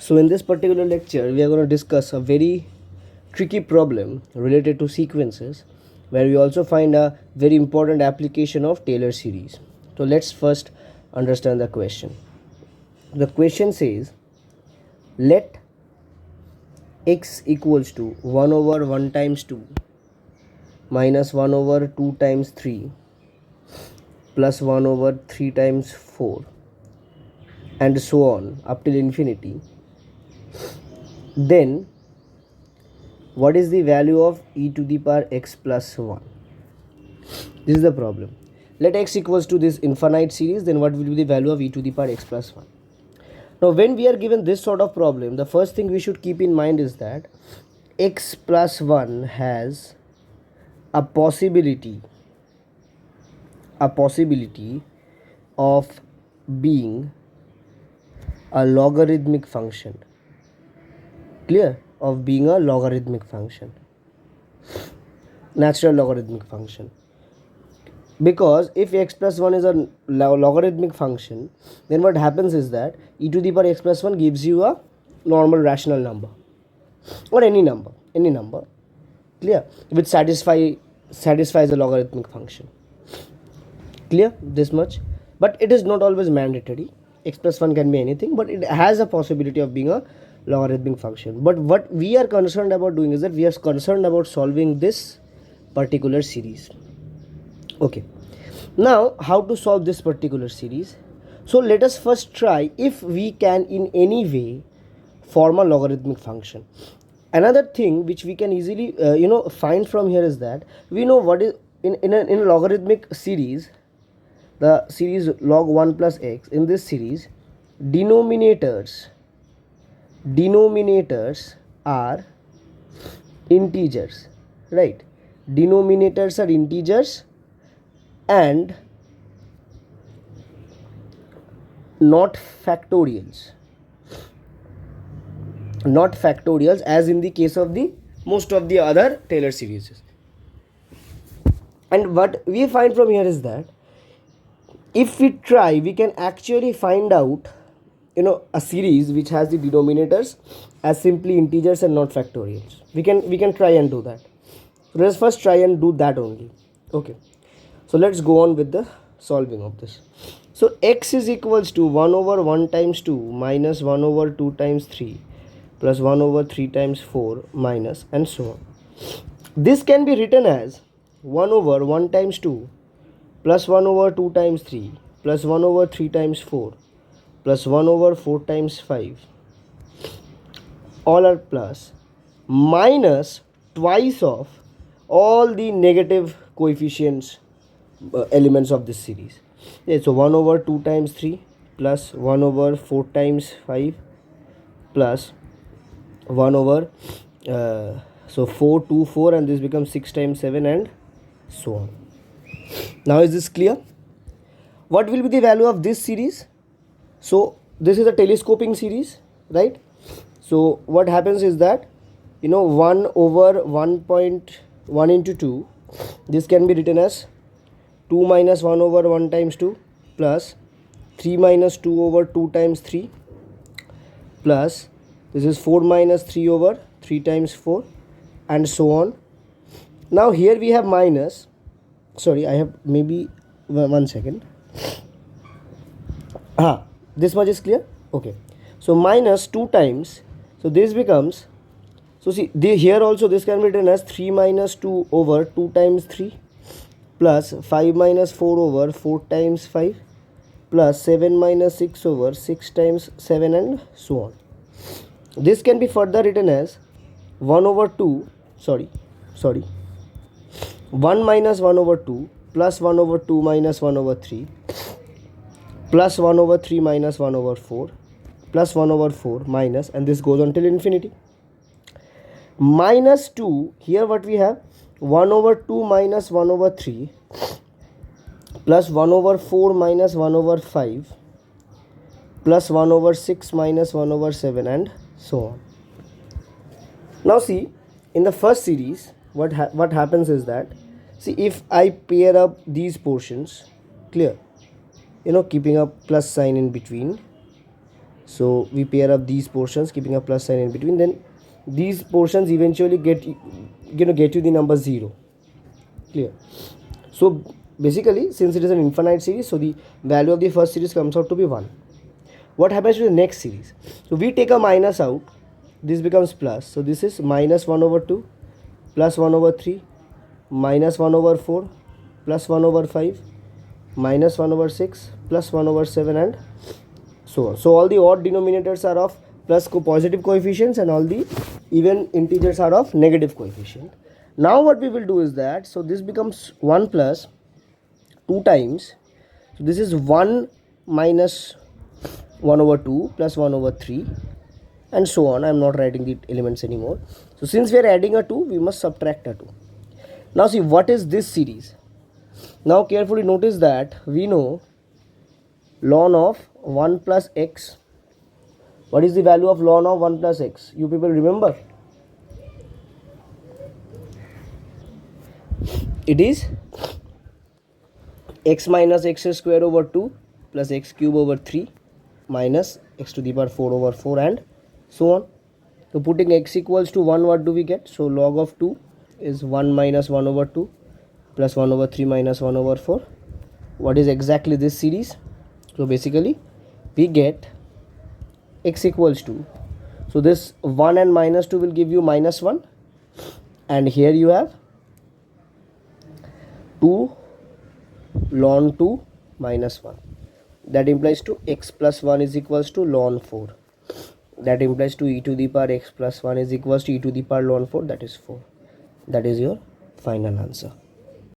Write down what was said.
So in this particular lecture, we are going to discuss a very tricky problem related to sequences, where we also find a very important application of Taylor series. So let's first understand the question. The question says, let x equals to 1 over 1 times 2 minus 1 over 2 times 3 plus 1 over 3 times 4 and so on up till infinity. Then what is the value of e to the power x plus 1? This is the problem. Let x equals to this infinite series, then what will be the value of e to the power x plus 1? Now when we are given this sort of problem, the first thing we should keep in mind is that x plus 1 has a possibility of being a logarithmic function. Clear? Of being a logarithmic function, natural logarithmic function. Because if x plus 1 is a logarithmic function, then what happens is that e to the power x plus 1 gives you a normal rational number, or any number, clear, which satisfies a logarithmic function. Clear this much? But it is not always mandatory. X plus 1 can be anything, but it has a possibility of being a logarithmic function. But what we are concerned about doing is that we are concerned about solving this particular series. Okay, now how to solve this particular series? So let us first try if we can in any way form a logarithmic function. Another thing which we can easily find from here is that we know what is in a logarithmic series, the series log 1 plus x. In this series, denominators are integers, right? Denominators are integers and not factorials, as in the case of the most of the other Taylor series. And what we find from here is that if we try, we can actually find out a series which has the denominators as simply integers and not factorials. We can try and do that. So let's first try and do that only. Okay, so let's go on with the solving of this. So x is equals to 1 over 1 times 2 minus 1 over 2 times 3 plus 1 over 3 times 4 minus and so on. This can be written as 1 over 1 times 2 plus 1 over 2 times 3 plus 1 over 3 times 4 plus 1 over 4 times 5, all are plus, minus twice of all the negative coefficients elements of this series. Yeah, so 1 over 2 times 3 plus 1 over 4 times 5 plus 1 over so 4 2 4, and this becomes 6 times 7 and so on. Now is this clear? What will be the value of this series? So this is a telescoping series, right? So what happens is that 1 over 1.1 into 2, this can be written as 2 minus 1 over 1 times 2 plus 3 minus 2 over 2 times 3 plus this is 4 minus 3 over 3 times 4 and so on. Now here we have minus, sorry, I have maybe 1 second. This much is clear? Okay, so minus 2 times, so this becomes, so see here also this can be written as 3 minus 2 over 2 times 3 plus 5 minus 4 over 4 times 5 plus 7 minus 6 over 6 times 7 and so on. This can be further written as 1 over 2, 1 minus 1 over 2 plus 1 over 2 minus 1 over 3 plus 1 over 3 minus 1 over 4 plus 1 over 4 minus, and this goes on till infinity. Minus 2, here what we have, 1 over 2 minus 1 over 3 plus 1 over 4 minus 1 over 5 plus 1 over 6 minus 1 over 7 and so on. Now see, in the first series, what happens is that, see, if I pair up these portions, clear, keeping a plus sign in between, So we pair up these portions keeping a plus sign in between, then these portions eventually get you the number 0. Clear? So basically, since it is an infinite series, so the value of the first series comes out to be 1. What happens to the next series? So we take a minus out, this becomes plus. So this is minus 1 over 2 plus 1 over 3 minus 1 over 4 plus 1 over 5 minus 1 over 6 plus 1 over 7 and so on. So all the odd denominators are of positive coefficients and all the even integers are of negative coefficient. Now what we will do is that, so this becomes 1 plus 2 times, so this is 1 minus 1 over 2 plus 1 over 3 and so on. I am not writing the elements anymore. So since we are adding a 2, we must subtract a 2. Now see, what is this series? Now carefully notice that we know ln of 1 plus x. What is the value of ln of 1 plus x? You people remember? It is x minus x square over 2 plus x cube over 3 minus x to the power 4 over 4 and so on. So putting x equals to 1, what do we get? So log of 2 is 1 minus 1 over 2 plus 1 over 3 minus 1 over 4. What is exactly this series? So basically we get x equals to, so this 1 and minus 2 will give you minus 1 and here you have 2 ln 2 minus 1. That implies to x plus 1 is equals to ln 4. That implies to e to the power x plus 1 is equals to e to the power ln 4, that is 4. That is your final answer.